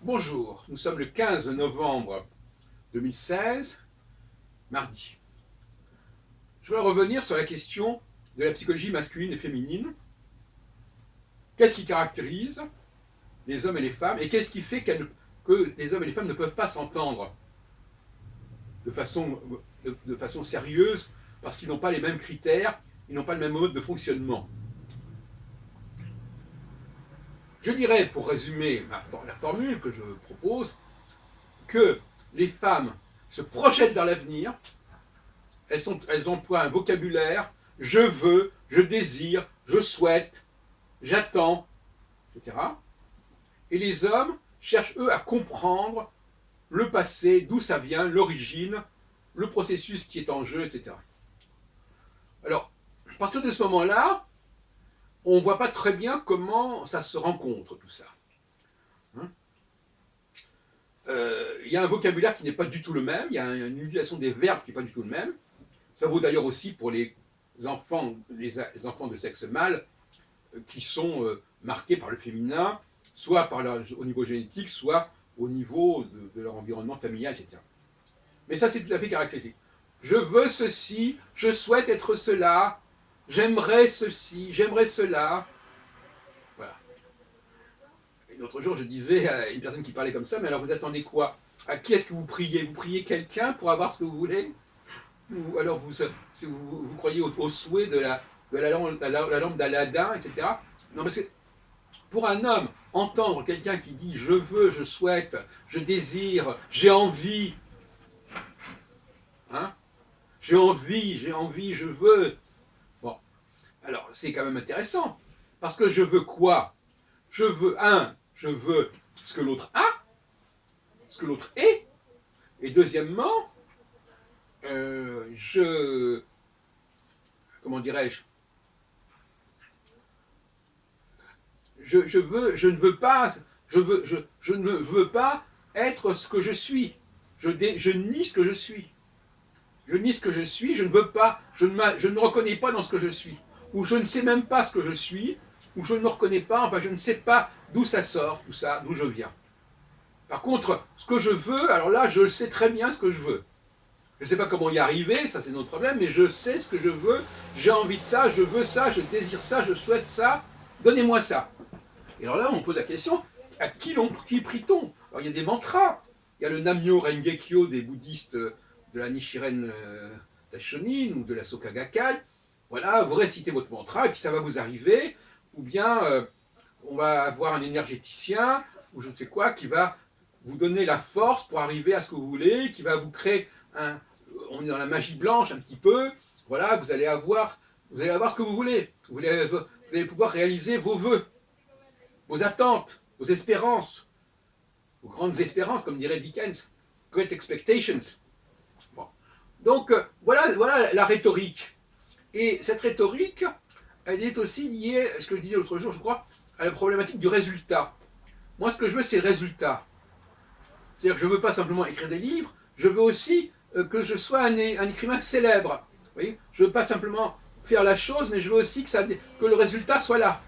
Bonjour, nous sommes le 15 novembre 2016, mardi. Je voudrais revenir sur la question de la psychologie masculine et féminine. Qu'est-ce qui caractérise les hommes et les femmes et qu'est-ce qui fait que les hommes et les femmes ne peuvent pas s'entendre de façon sérieuse parce qu'ils n'ont pas les mêmes critères, ils n'ont pas le même mode de fonctionnement. Je dirais, pour résumer la formule que je propose, que les femmes se projettent vers l'avenir, elles emploient un vocabulaire, je veux, je désire, je souhaite, j'attends, etc. Et les hommes cherchent, eux, à comprendre le passé, d'où ça vient, l'origine, le processus qui est en jeu, etc. Alors, à partir de ce moment-là, on ne voit pas très bien comment ça se rencontre, tout ça. Il y a un vocabulaire qui n'est pas du tout le même, il y a une utilisation des verbes qui n'est pas du tout le même. Ça vaut d'ailleurs aussi pour les enfants de sexe mâle qui sont marqués par le féminin, soit au niveau génétique, soit au niveau de leur environnement familial, etc. Mais ça, c'est tout à fait caractéristique. Je veux ceci, je souhaite être cela, j'aimerais ceci, j'aimerais cela. Voilà. Et l'autre jour, je disais à une personne qui parlait comme ça, mais alors vous attendez quoi? À qui est-ce que vous priez? Vous priez quelqu'un pour avoir ce que vous voulez? Ou alors vous croyez au souhait de la lampe d'Aladin, etc. Non, parce que pour un homme, entendre quelqu'un qui dit je veux, je souhaite, je désire, j'ai envie, hein, j'ai envie, je veux. Bon, alors c'est quand même intéressant. Parce que je veux quoi? Je veux, je veux ce que l'autre a, ce que l'autre est. Et deuxièmement, comment dirais-je, je ne veux pas, je ne veux pas être ce que je suis. Je nie ce que je suis. Je nie ce que je suis, je ne veux pas, je ne me reconnais pas dans ce que je suis. Ou je ne sais même pas ce que je suis, ou je ne me reconnais pas, enfin je ne sais pas d'où ça sort, tout ça, d'où je viens. Par contre, ce que je veux, alors là, je sais très bien ce que je veux. Je ne sais pas comment y arriver, ça c'est notre problème, mais je sais ce que je veux, j'ai envie de ça, je veux ça, je désire ça, je souhaite ça, donnez-moi ça. Et alors là, on pose la question, à qui prie-t-on? Alors il y a des mantras, il y a le Namyo Renge-kyo des bouddhistes de la Nichiren Daishonin ou de la Soka Gakkai. Voilà, vous récitez votre mantra et puis ça va vous arriver, ou bien on va avoir un énergéticien, ou je ne sais quoi, qui va vous donner la force pour arriver à ce que vous voulez, qui va vous créer on est dans la magie blanche un petit peu, voilà, vous allez avoir ce que vous voulez, vous allez pouvoir réaliser vos vœux, vos attentes, vos espérances, vos grandes espérances, comme dirait Dickens, Great Expectations. Bon. Donc voilà la rhétorique. Et cette rhétorique, elle est aussi liée, ce que je disais l'autre jour, je crois, à la problématique du résultat. Moi, ce que je veux, c'est le résultat. C'est-à-dire que je ne veux pas simplement écrire des livres, je veux aussi que je sois un écrivain célèbre. Vous voyez, je ne veux pas simplement faire la chose, mais je veux aussi que le résultat soit là.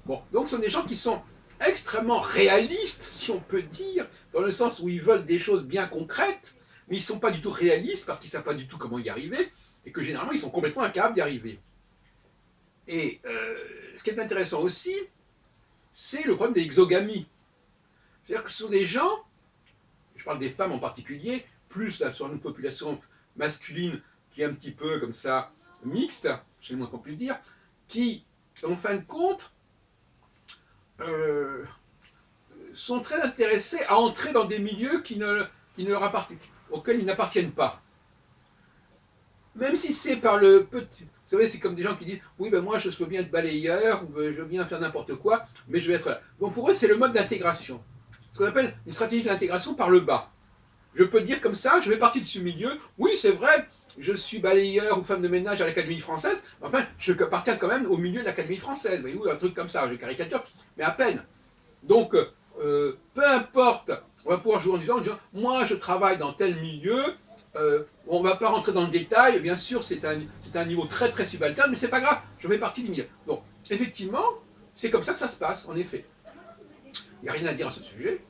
Bon, donc ce sont des gens qui sont extrêmement réalistes, si on peut dire, dans le sens où ils veulent des choses bien concrètes, mais ils ne sont pas du tout réalistes parce qu'ils ne savent pas du tout comment y arriver, et que généralement ils sont complètement incapables d'y arriver. Et ce qui est intéressant aussi, c'est le problème des exogamies. C'est-à-dire que ce sont des gens, je parle des femmes en particulier, plus là, sur une population masculine qui est un petit peu comme ça, mixte, c'est le moins qu'on puisse dire, qui, en fin de compte, sont très intéressés à entrer dans des milieux auxquels ils n'appartiennent pas. Même si c'est par le petit... Vous savez, c'est comme des gens qui disent « Oui, ben moi, je veux bien être balayeur, ou je veux bien faire n'importe quoi, mais je vais être là. » Bon, pour eux, c'est le mode d'intégration. Ce qu'on appelle une stratégie d'intégration par le bas. Je peux dire comme ça, je fais partie de ce milieu. Oui, c'est vrai, je suis balayeur ou femme de ménage à l'Académie française, mais enfin, je appartiens quand même au milieu de l'Académie française. Voyez-vous, un truc comme ça, je caricature, mais à peine. Donc, peu importe, on va pouvoir jouer en disant moi, je travaille dans tel milieu, on ne va pas rentrer dans le détail, bien sûr, c'est un niveau très très subalterne, mais c'est pas grave, je fais partie du milieu. Donc, effectivement, c'est comme ça que ça se passe, en effet. il n'y a rien à dire à ce sujet.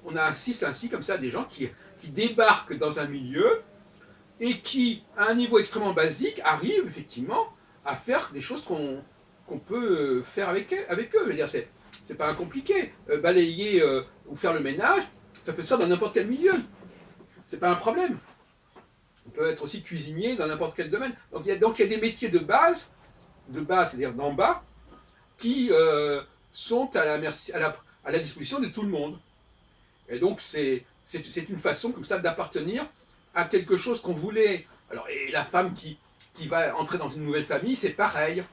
On assiste ainsi comme ça à des gens qui débarquent dans un milieu et qui, à un niveau extrêmement basique, arrivent effectivement à faire des choses qu'on peut faire avec eux. Je veux dire, c'est pas compliqué. Balayer ou faire le ménage, ça peut se faire dans n'importe quel milieu. C'est pas un problème. On peut être aussi cuisinier dans n'importe quel domaine. Donc il y a des métiers de base, c'est-à-dire d'en bas, qui sont à la disposition de tout le monde. Et donc c'est une façon comme ça d'appartenir à quelque chose qu'on voulait. Alors, et la femme qui va entrer dans une nouvelle famille, c'est pareil.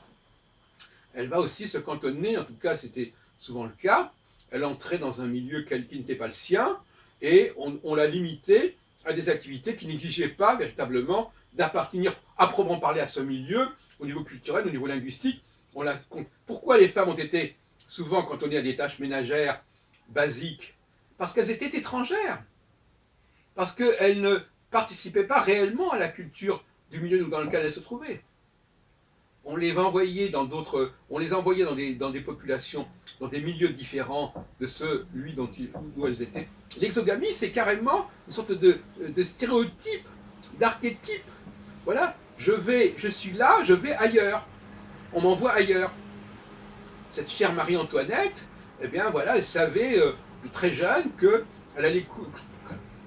Elle va aussi se cantonner, en tout cas c'était souvent le cas, elle entrait dans un milieu qui n'était pas le sien, et on l'a limitée à des activités qui n'exigeaient pas véritablement d'appartenir à proprement parler à ce milieu, au niveau culturel, au niveau linguistique. Pourquoi les femmes ont été souvent cantonnées à des tâches ménagères basiques? Parce qu'elles étaient étrangères, parce qu'elles ne participaient pas réellement à la culture du milieu dans lequel elles se trouvaient. On les envoyait dans des populations, dans des milieux différents de celui d'où elles étaient. L'exogamie, c'est carrément une sorte de stéréotype, d'archétype. Voilà, je suis là, je vais ailleurs. On m'envoie ailleurs. Cette chère Marie-Antoinette, eh bien voilà, elle savait très jeune qu'elle allait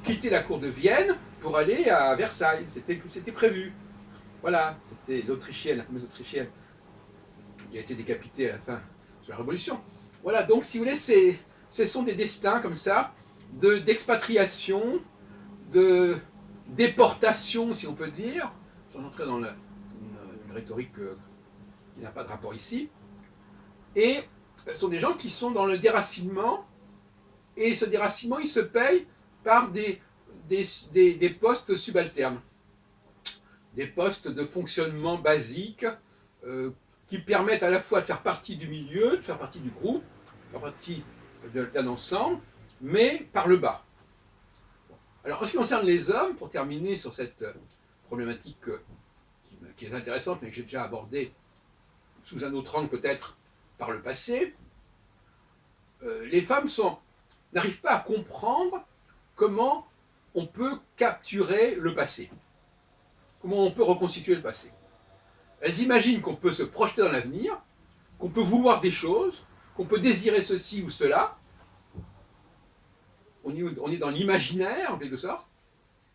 quitter la cour de Vienne pour aller à Versailles. C'était prévu. Voilà, c'était l'Autrichienne, la fameuse Autrichienne, qui a été décapitée à la fin de la Révolution. Voilà, donc si vous voulez, ce sont des destins comme ça, d'expatriation, de déportation, si on peut dire, sans entrer dans une rhétorique qui n'a pas de rapport ici, et ce sont des gens qui sont dans le déracinement, et ce déracinement, il se paye par des postes subalternes, des postes de fonctionnement basiques qui permettent à la fois de faire partie du milieu, de faire partie du groupe, de faire partie d'un ensemble, mais par le bas. Alors en ce qui concerne les hommes, pour terminer sur cette problématique qui est intéressante, mais que j'ai déjà abordée sous un autre angle peut-être par le passé, les femmes n'arrivent pas à comprendre comment on peut capturer le passé, comment on peut reconstituer le passé. Elles imaginent qu'on peut se projeter dans l'avenir, qu'on peut vouloir des choses, qu'on peut désirer ceci ou cela. On est dans l'imaginaire, en quelque sorte.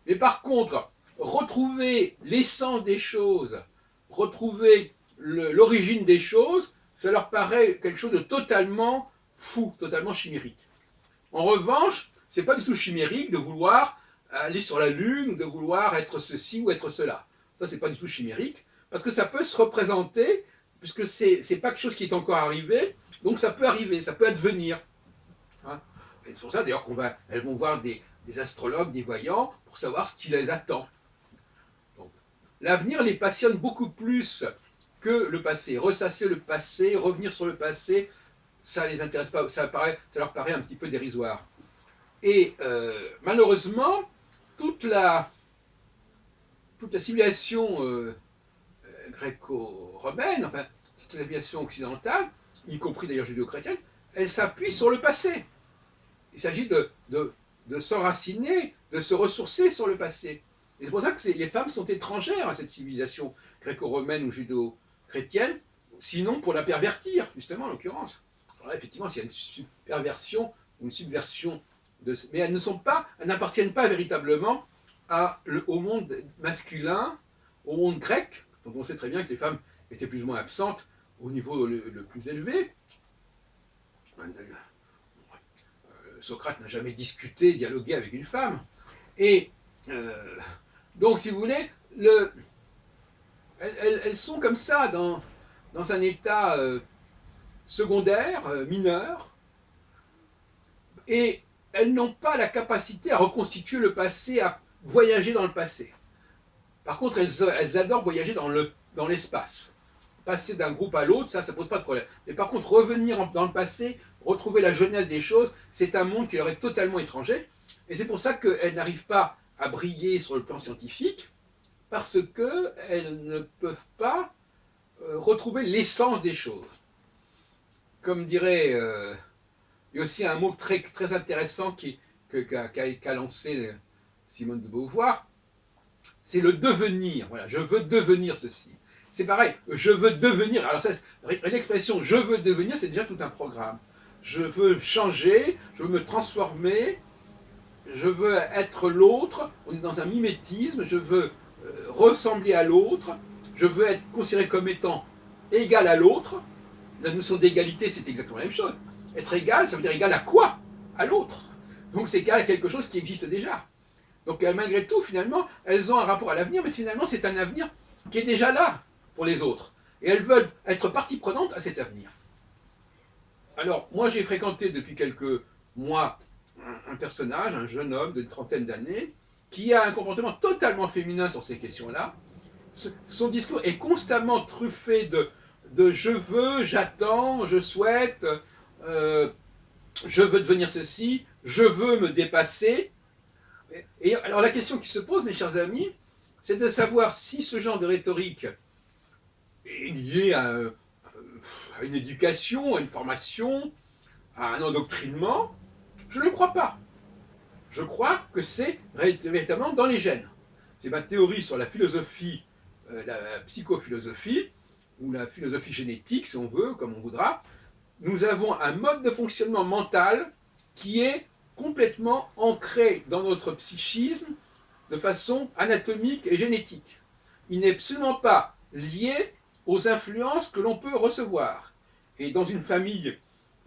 Mais par contre, retrouver l'essence des choses, retrouver l'origine des choses, ça leur paraît quelque chose de totalement fou, totalement chimérique. En revanche, c'est pas du tout chimérique de vouloir aller sur la Lune, ou de vouloir être ceci ou être cela. Ça, c'est pas du tout chimérique, parce que ça peut se représenter, puisque c'est pas quelque chose qui est encore arrivé, donc ça peut arriver, ça peut advenir. Hein. Et c'est pour ça d'ailleurs elles vont voir des astrologues, des voyants, pour savoir ce qui les attend. L'avenir les passionne beaucoup plus que le passé. Ressasser le passé, revenir sur le passé, ça ne les intéresse pas, ça leur paraît un petit peu dérisoire. Et malheureusement, toute la civilisation gréco-romaine, enfin, toute la civilisation occidentale, y compris d'ailleurs judéo-chrétienne, elle s'appuie sur le passé. Il s'agit de s'enraciner, de se ressourcer sur le passé. Et c'est pour ça que les femmes sont étrangères à cette civilisation gréco-romaine ou judéo-chrétienne, sinon pour la pervertir, justement, en l'occurrence. Alors là, effectivement, s'il y a une perversion ou une subversion, mais elles n'appartiennent pas véritablement au monde masculin, au monde grec, dont on sait très bien que les femmes étaient plus ou moins absentes au niveau le plus élevé. Socrate n'a jamais discuté, dialogué avec une femme. Et donc, si vous voulez, elles sont comme ça dans un état secondaire, mineur, et elles n'ont pas la capacité à reconstituer le passé, à voyager dans le passé. Par contre, elles adorent voyager dans l'espace. Passer d'un groupe à l'autre, ça ne pose pas de problème. Mais par contre, revenir dans le passé, retrouver la jeunesse des choses, c'est un monde qui leur est totalement étranger. Et c'est pour ça qu'elles n'arrivent pas à briller sur le plan scientifique, parce qu'elles ne peuvent pas retrouver l'essence des choses. Comme dirait Il y a aussi un mot très, très intéressant qu'a lancé Simone de Beauvoir, c'est le devenir. Voilà, je veux devenir ceci. C'est pareil, je veux devenir. Alors, l'expression je veux devenir, c'est déjà tout un programme. Je veux changer, je veux me transformer, je veux être l'autre. On est dans un mimétisme, je veux ressembler à l'autre, je veux être considéré comme étant égal à l'autre. La notion d'égalité, c'est exactement la même chose. Être égal, ça veut dire égal à quoi? À l'autre. Donc c'est égal à quelque chose qui existe déjà. Donc malgré tout, finalement, elles ont un rapport à l'avenir, mais finalement, c'est un avenir qui est déjà là pour les autres. Et elles veulent être partie prenante à cet avenir. Alors, moi, j'ai fréquenté depuis quelques mois un personnage, un jeune homme d'une trentaine d'années, qui a un comportement totalement féminin sur ces questions-là. Son discours est constamment truffé de je veux, j'attends, je souhaite, euh, je veux devenir ceci, je veux me dépasser. Et alors la question qui se pose, mes chers amis, c'est de savoir si ce genre de rhétorique est lié à une éducation, à une formation, à un endoctrinement. Je ne le crois pas. Je crois que c'est véritablement dans les gènes. C'est ma théorie sur la philosophie, la psychophilosophie, ou la philosophie génétique, si on veut, comme on voudra. Nous avons un mode de fonctionnement mental qui est complètement ancré dans notre psychisme de façon anatomique et génétique. Il n'est absolument pas lié aux influences que l'on peut recevoir. Et dans une famille,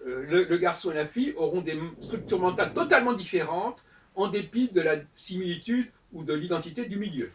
le garçon et la fille auront des structures mentales totalement différentes en dépit de la similitude ou de l'identité du milieu.